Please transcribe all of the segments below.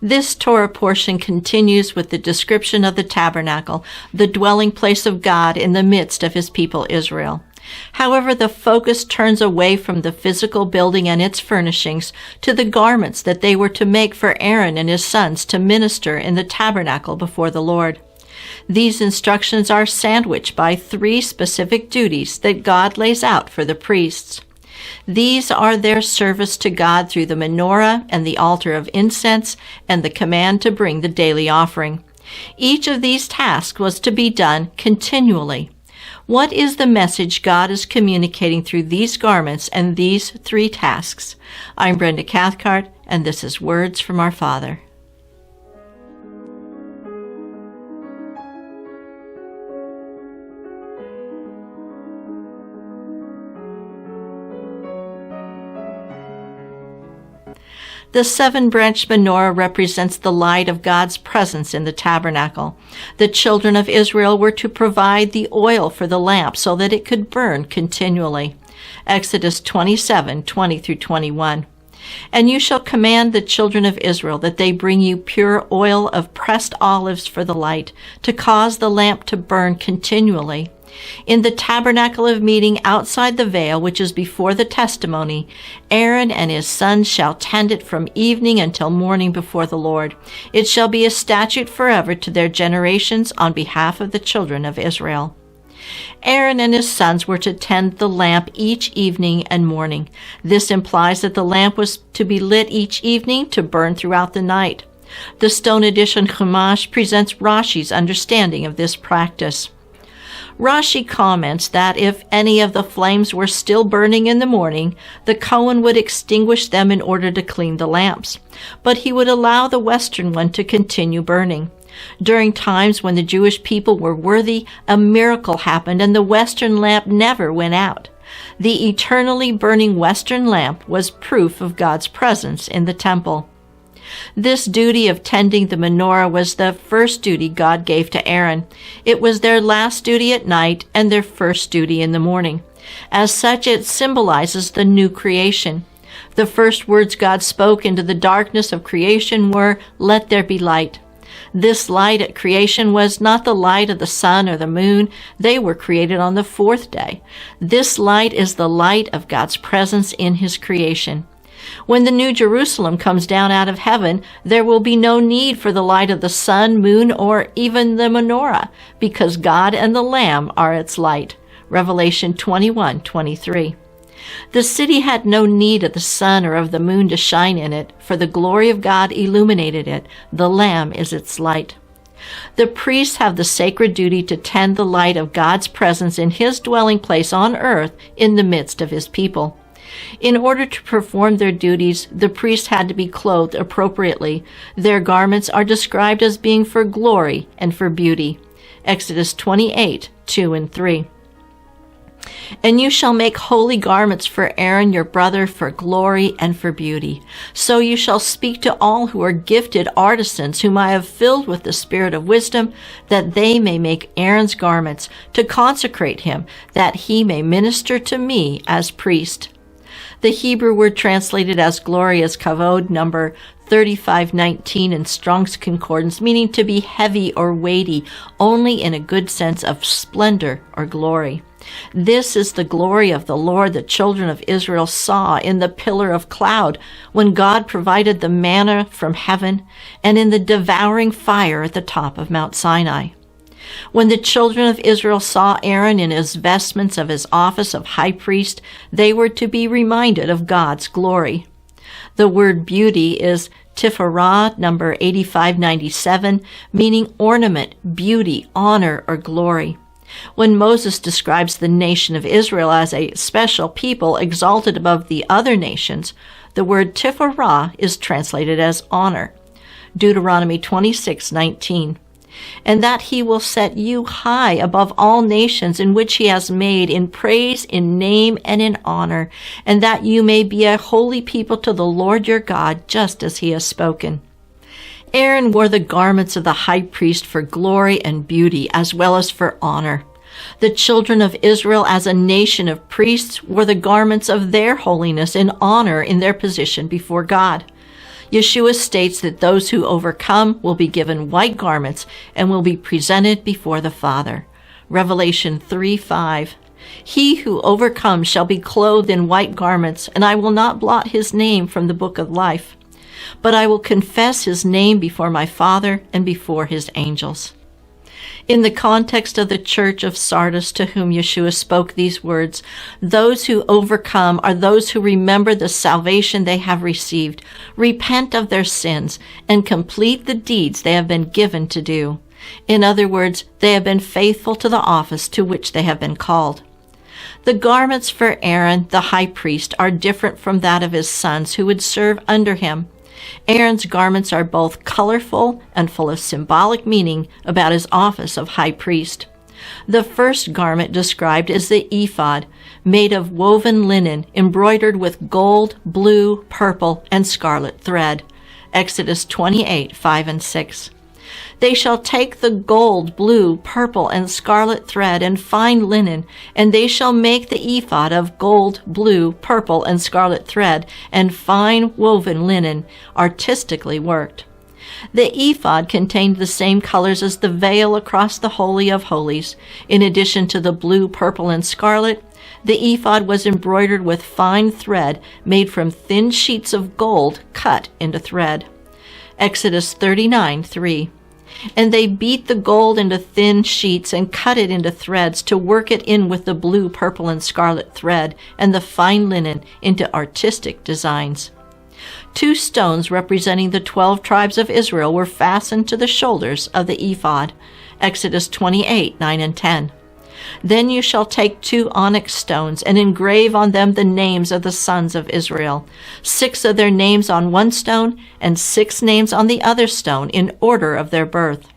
This Torah portion continues with the description of the tabernacle, the dwelling place of God in the midst of his people Israel. However, the focus turns away from the physical building and its furnishings to the garments that they were to make for Aaron and his sons to minister in the tabernacle before the Lord. These instructions are sandwiched by 3 specific duties that God lays out for the priests. These are their service to God through the menorah and the altar of incense and the command to bring the daily offering. Each of these tasks was to be done continually. What is the message God is communicating through these garments and these 3 tasks? I'm Brenda Cathcart, and this is Words from Our Father. The 7-branch menorah represents the light of God's presence in the tabernacle. The children of Israel were to provide the oil for the lamp so that it could burn continually. Exodus 27:20-21. And you shall command the children of Israel that they bring you pure oil of pressed olives for the light, to cause the lamp to burn continually. In the tabernacle of meeting outside the veil, which is before the testimony, Aaron and his sons shall tend it from evening until morning before the Lord. It shall be a statute forever to their generations on behalf of the children of Israel. Aaron and his sons were to tend the lamp each evening and morning. This implies that the lamp was to be lit each evening to burn throughout the night. The Stone Edition Chumash presents Rashi's understanding of this practice. Rashi comments that if any of the flames were still burning in the morning, the Kohen would extinguish them in order to clean the lamps, but he would allow the western one to continue burning. During times when the Jewish people were worthy, a miracle happened and the western lamp never went out. The eternally burning western lamp was proof of God's presence in the temple. This duty of tending the menorah was the first duty God gave to Aaron. It was their last duty at night and their first duty in the morning. As such, it symbolizes the new creation. The first words God spoke into the darkness of creation were, "Let there be light." This light at creation was not the light of the sun or the moon. They were created on the 4th day. This light is the light of God's presence in his creation. When the New Jerusalem comes down out of heaven, there will be no need for the light of the sun, moon, or even the menorah, because God and the Lamb are its light. Revelation 21:23. The city had no need of the sun or of the moon to shine in it, for the glory of God illuminated it. The Lamb is its light. The priests have the sacred duty to tend the light of God's presence in his dwelling place on earth in the midst of his people. In order to perform their duties, the priests had to be clothed appropriately. Their garments are described as being for glory and for beauty. Exodus 28:2-3. And you shall make holy garments for Aaron your brother for glory and for beauty. So you shall speak to all who are gifted artisans, whom I have filled with the spirit of wisdom, that they may make Aaron's garments, to consecrate him, that he may minister to me as priest. The Hebrew word translated as glory is kavod, number 3519 in Strong's Concordance, meaning to be heavy or weighty, only in a good sense of splendor or glory. This is the glory of the Lord the children of Israel saw in the pillar of cloud when God provided the manna from heaven, and in the devouring fire at the top of Mount Sinai. When the children of Israel saw Aaron in his vestments of his office of high priest, they were to be reminded of God's glory. The word beauty is Tiferet, number 8597, meaning ornament, beauty, honor, or glory. When Moses describes the nation of Israel as a special people exalted above the other nations, the word Tiferet is translated as honor. Deuteronomy 26:19. And that he will set you high above all nations in which he has made, in praise, in name, and in honor, and that you may be a holy people to the Lord your God, just as he has spoken. Aaron wore the garments of the high priest for glory and beauty, as well as for honor. The children of Israel, as a nation of priests, wore the garments of their holiness and honor in their position before God. Yeshua states that those who overcome will be given white garments and will be presented before the Father. Revelation 3:5. He who overcomes shall be clothed in white garments, and I will not blot his name from the book of life, but I will confess his name before my Father and before his angels. In the context of the church of Sardis to whom Yeshua spoke these words, those who overcome are those who remember the salvation they have received, repent of their sins, and complete the deeds they have been given to do. In other words, they have been faithful to the office to which they have been called. The garments for Aaron, the high priest, are different from that of his sons who would serve under him. Aaron's garments are both colorful and full of symbolic meaning about his office of high priest. The first garment described is the ephod, made of woven linen, embroidered with gold, blue, purple, and scarlet thread. Exodus 28:5 and 6. They shall take the gold, blue, purple, and scarlet thread and fine linen, and they shall make the ephod of gold, blue, purple, and scarlet thread and fine woven linen, artistically worked. The ephod contained the same colors as the veil across the Holy of Holies. In addition to the blue, purple, and scarlet, the ephod was embroidered with fine thread made from thin sheets of gold cut into thread. Exodus 39:3. And they beat the gold into thin sheets and cut it into threads to work it in with the blue, purple, and scarlet thread and the fine linen into artistic designs. 2 stones representing the 12 tribes of Israel were fastened to the shoulders of the ephod. Exodus 28:9 and 10. Then you shall take 2 onyx stones and engrave on them the names of the sons of Israel, 6 of their names on one stone and 6 names on the other stone in order of their birth.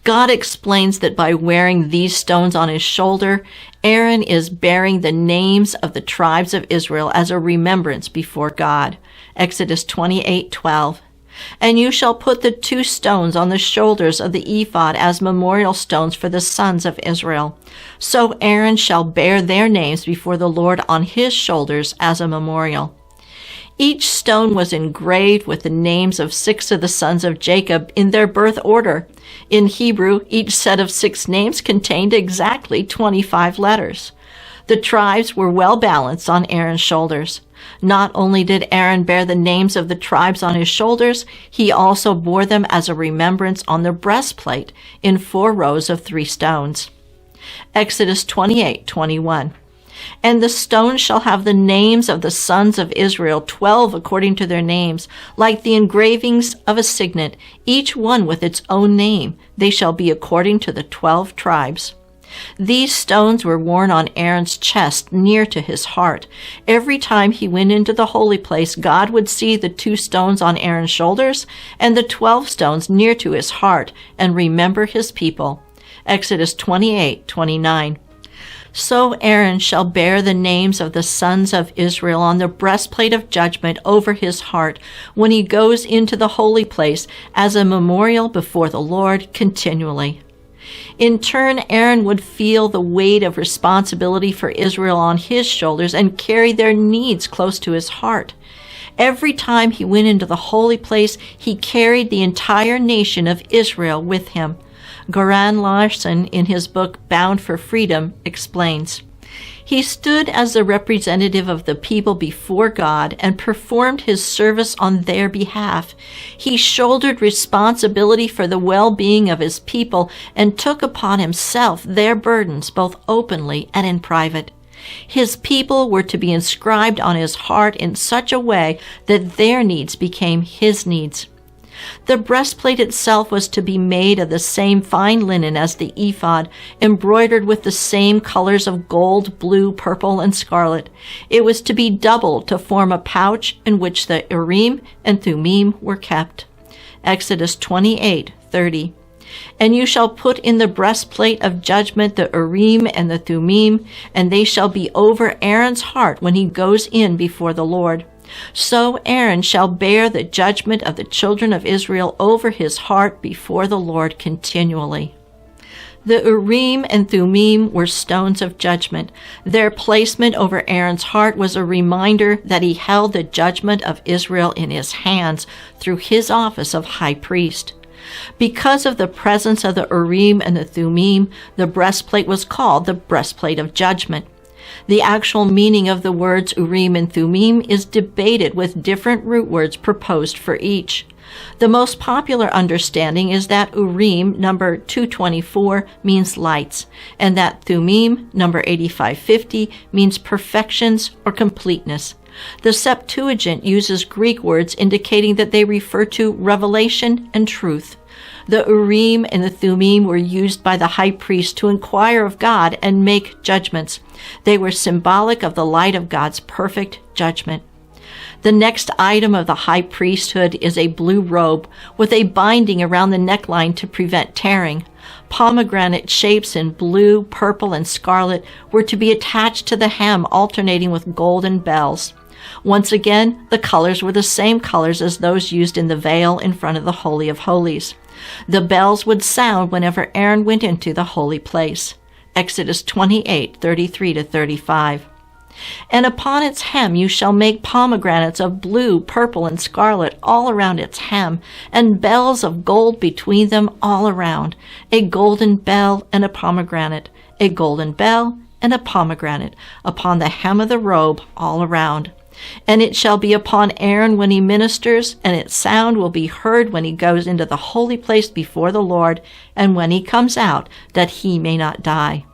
God explains that by wearing these stones on his shoulder, Aaron is bearing the names of the tribes of Israel as a remembrance before God. Exodus 28:12. And you shall put the 2 stones on the shoulders of the ephod as memorial stones for the sons of Israel. So Aaron shall bear their names before the Lord on his shoulders as a memorial. Each stone was engraved with the names of 6 of the sons of Jacob in their birth order. In Hebrew, each set of 6 names contained exactly 25 letters. The tribes were well balanced on Aaron's shoulders. Not only did Aaron bear the names of the tribes on his shoulders, he also bore them as a remembrance on the breastplate in 4 rows of 3 stones. Exodus 28:21. And the stones shall have the names of the sons of Israel, 12 according to their names, like the engravings of a signet, each one with its own name. They shall be according to the 12 tribes. These stones were worn on Aaron's chest near to his heart. Every time he went into the holy place, God would see the 2 stones on Aaron's shoulders and the 12 stones near to his heart and remember his people. Exodus 28:29. So Aaron shall bear the names of the sons of Israel on the breastplate of judgment over his heart when he goes into the holy place as a memorial before the Lord continually. In turn, Aaron would feel the weight of responsibility for Israel on his shoulders and carry their needs close to his heart. Every time he went into the holy place, he carried the entire nation of Israel with him. Goran Larsson, in his book Bound for Freedom, explains, he stood as the representative of the people before God and performed his service on their behalf. He shouldered responsibility for the well-being of his people and took upon himself their burdens both openly and in private. His people were to be inscribed on his heart in such a way that their needs became his needs. The breastplate itself was to be made of the same fine linen as the ephod, embroidered with the same colors of gold, blue, purple, and scarlet. It was to be doubled to form a pouch in which the Urim and Thummim were kept. Exodus 28:30. And you shall put in the breastplate of judgment the Urim and the Thummim, and they shall be over Aaron's heart when he goes in before the Lord. So Aaron shall bear the judgment of the children of Israel over his heart before the Lord continually. The Urim and Thummim were stones of judgment. Their placement over Aaron's heart was a reminder that he held the judgment of Israel in his hands through his office of high priest. Because of the presence of the Urim and the Thummim, the breastplate was called the breastplate of judgment. The actual meaning of the words Urim and Thummim is debated with different root words proposed for each. The most popular understanding is that Urim, number 224, means lights, and that Thummim, number 8550, means perfections or completeness. The Septuagint uses Greek words indicating that they refer to revelation and truth. The Urim and the Thummim were used by the high priest to inquire of God and make judgments. They were symbolic of the light of God's perfect judgment. The next item of the high priesthood is a blue robe with a binding around the neckline to prevent tearing. Pomegranate shapes in blue, purple, and scarlet were to be attached to the hem, alternating with golden bells. Once again, the colors were the same colors as those used in the veil in front of the Holy of Holies. The bells would sound whenever Aaron went into the holy place. Exodus 28:33-35. And upon its hem you shall make pomegranates of blue, purple, and scarlet all around its hem, and bells of gold between them all around, a golden bell and a pomegranate, a golden bell and a pomegranate, upon the hem of the robe all around. And it shall be upon Aaron when he ministers, and its sound will be heard when he goes into the holy place before the Lord, and when he comes out, that he may not die.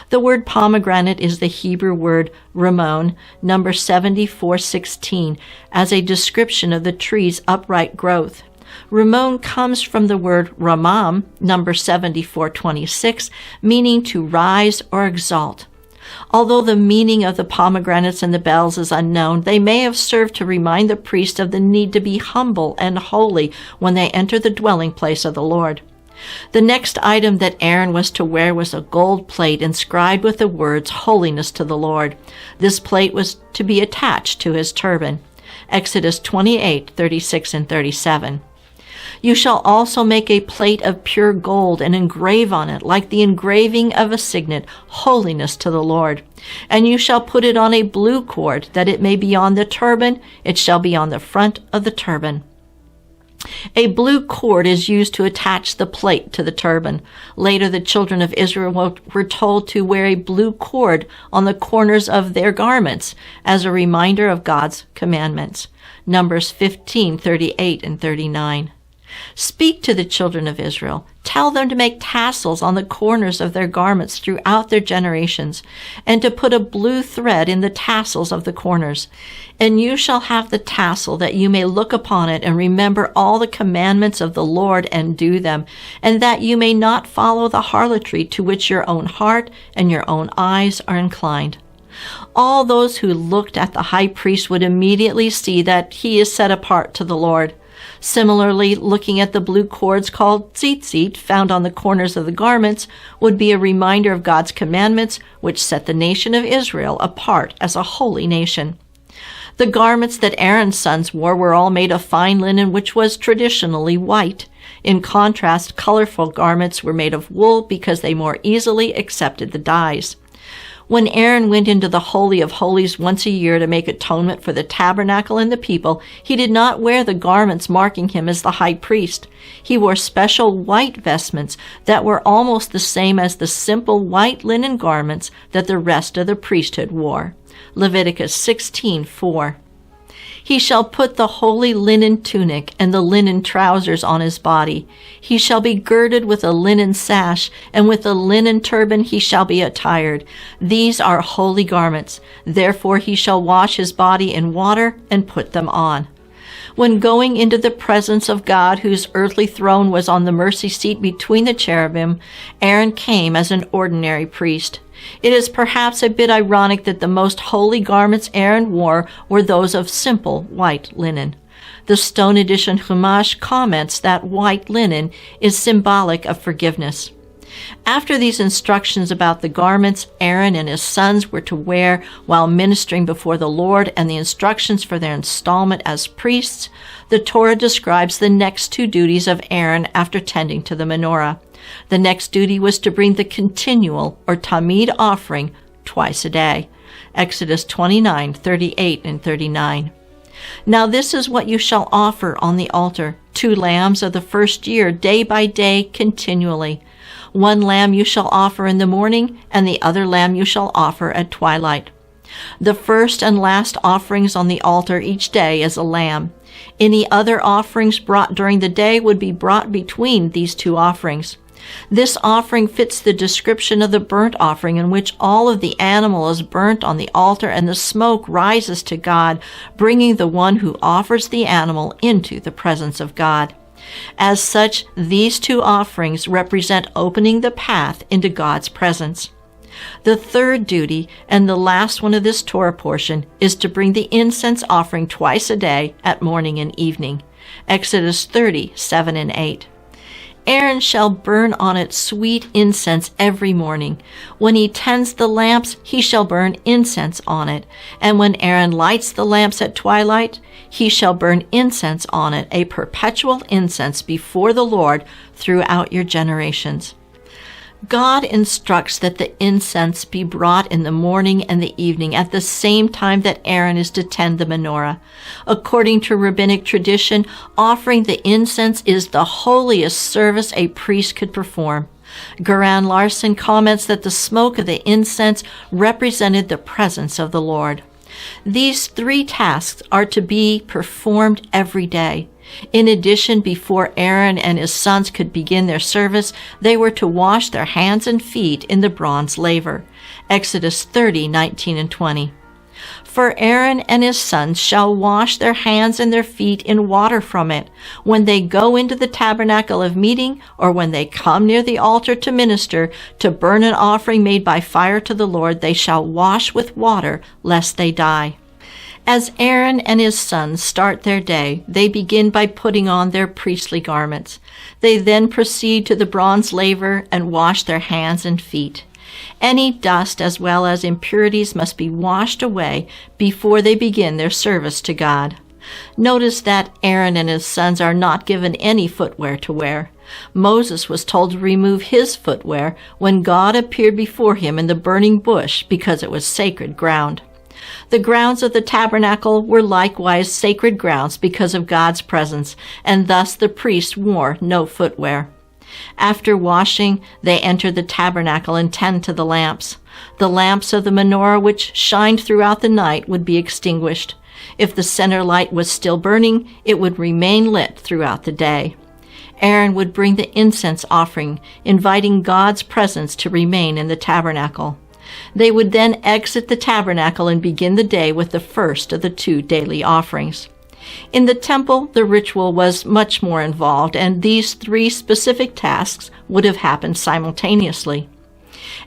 The word pomegranate is the Hebrew word ramon, number 7416, as a description of the tree's upright growth. Ramon comes from the word ramam, number 7426, meaning to rise or exalt. Although the meaning of the pomegranates and the bells is unknown, they may have served to remind the priest of the need to be humble and holy when they enter the dwelling place of the Lord. The next item that Aaron was to wear was a gold plate inscribed with the words, Holiness to the Lord. This plate was to be attached to his turban. Exodus 28:36-37. You shall also make a plate of pure gold and engrave on it, like the engraving of a signet, Holiness to the Lord. And you shall put it on a blue cord, that it may be on the turban, it shall be on the front of the turban. A blue cord is used to attach the plate to the turban. Later, the children of Israel were told to wear a blue cord on the corners of their garments as a reminder of God's commandments. Numbers 15:38-39. Speak to the children of Israel. Tell them to make tassels on the corners of their garments throughout their generations, and to put a blue thread in the tassels of the corners. And you shall have the tassel, that you may look upon it and remember all the commandments of the Lord and do them, and that you may not follow the harlotry to which your own heart and your own eyes are inclined. All those who looked at the high priest would immediately see that he is set apart to the Lord. Similarly, looking at the blue cords called tzitzit found on the corners of the garments would be a reminder of God's commandments, which set the nation of Israel apart as a holy nation. The garments that Aaron's sons wore were all made of fine linen, which was traditionally white. In contrast, colorful garments were made of wool because they more easily accepted the dyes. When Aaron went into the Holy of Holies once a year to make atonement for the tabernacle and the people, he did not wear the garments marking him as the high priest. He wore special white vestments that were almost the same as the simple white linen garments that the rest of the priesthood wore. Leviticus 16:4. He shall put the holy linen tunic and the linen trousers on his body. He shall be girded with a linen sash, and with a linen turban he shall be attired. These are holy garments. Therefore he shall wash his body in water and put them on. When going into the presence of God, whose earthly throne was on the mercy seat between the cherubim, Aaron came as an ordinary priest. It is perhaps a bit ironic that the most holy garments Aaron wore were those of simple white linen. The Stone Edition Chumash comments that white linen is symbolic of forgiveness. After these instructions about the garments Aaron and his sons were to wear while ministering before the Lord, and the instructions for their installment as priests, the Torah describes the next two duties of Aaron after tending to the menorah. The next duty was to bring the continual or tamid offering twice a day. Exodus 29:38 and 39. Now this is what you shall offer on the altar: 2 lambs of the first year, day by day, continually. 1 lamb you shall offer in the morning, and the other lamb you shall offer at twilight. The first and last offerings on the altar each day is a lamb. Any other offerings brought during the day would be brought between these 2 offerings. This offering fits the description of the burnt offering, in which all of the animal is burnt on the altar and the smoke rises to God, bringing the one who offers the animal into the presence of God. As such, these 2 offerings represent opening the path into God's presence. The third duty, and the last one of this Torah portion, is to bring the incense offering twice a day at morning and evening. Exodus 30:7 and 8. Aaron shall burn on it sweet incense every morning. When he tends the lamps, he shall burn incense on it. And when Aaron lights the lamps at twilight, he shall burn incense on it, a perpetual incense before the Lord throughout your generations. God instructs that the incense be brought in the morning and the evening at the same time that Aaron is to tend the menorah. According to rabbinic tradition, offering the incense is the holiest service a priest could perform. Göran Larson comments that the smoke of the incense represented the presence of the Lord. These 3 tasks are to be performed every day. In addition, before Aaron and his sons could begin their service, they were to wash their hands and feet in the bronze laver. Exodus 30:19 and 20. For Aaron and his sons shall wash their hands and their feet in water from it. When they go into the tabernacle of meeting, or when they come near the altar to minister, to burn an offering made by fire to the Lord, they shall wash with water, lest they die. As Aaron and his sons start their day, they begin by putting on their priestly garments. They then proceed to the bronze laver and wash their hands and feet. Any dust as well as impurities must be washed away before they begin their service to God. Notice that Aaron and his sons are not given any footwear to wear. Moses was told to remove his footwear when God appeared before him in the burning bush because it was sacred ground. The grounds of the tabernacle were likewise sacred grounds because of God's presence, and thus the priests wore no footwear. After washing, they entered the tabernacle and tend to the lamps. The lamps of the menorah which shined throughout the night would be extinguished. If the center light was still burning, it would remain lit throughout the day. Aaron would bring the incense offering, inviting God's presence to remain in the tabernacle. They would then exit the tabernacle and begin the day with the first of the 2 daily offerings. In the temple, the ritual was much more involved, and these 3 specific tasks would have happened simultaneously.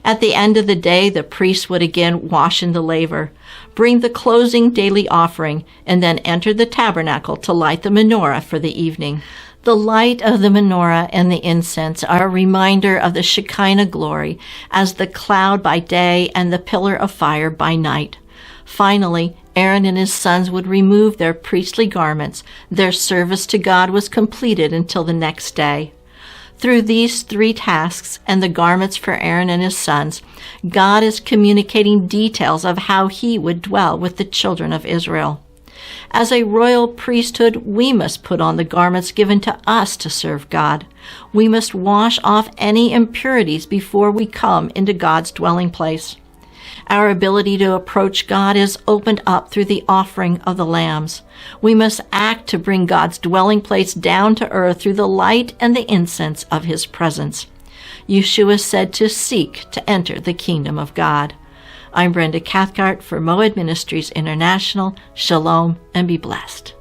At the end of the day, the priest would again wash in the laver, bring the closing daily offering, and then enter the tabernacle to light the menorah for the evening. The light of the menorah and the incense are a reminder of the Shekinah glory as the cloud by day and the pillar of fire by night. Finally, Aaron and his sons would remove their priestly garments. Their service to God was completed until the next day. Through these 3 tasks and the garments for Aaron and his sons, God is communicating details of how he would dwell with the children of Israel. As a royal priesthood, we must put on the garments given to us to serve God. We must wash off any impurities before we come into God's dwelling place. Our ability to approach God is opened up through the offering of the lambs. We must act to bring God's dwelling place down to earth through the light and the incense of his presence. Yeshua said to seek to enter the kingdom of God. I'm Brenda Cathcart for Moed Ministries International. Shalom and be blessed.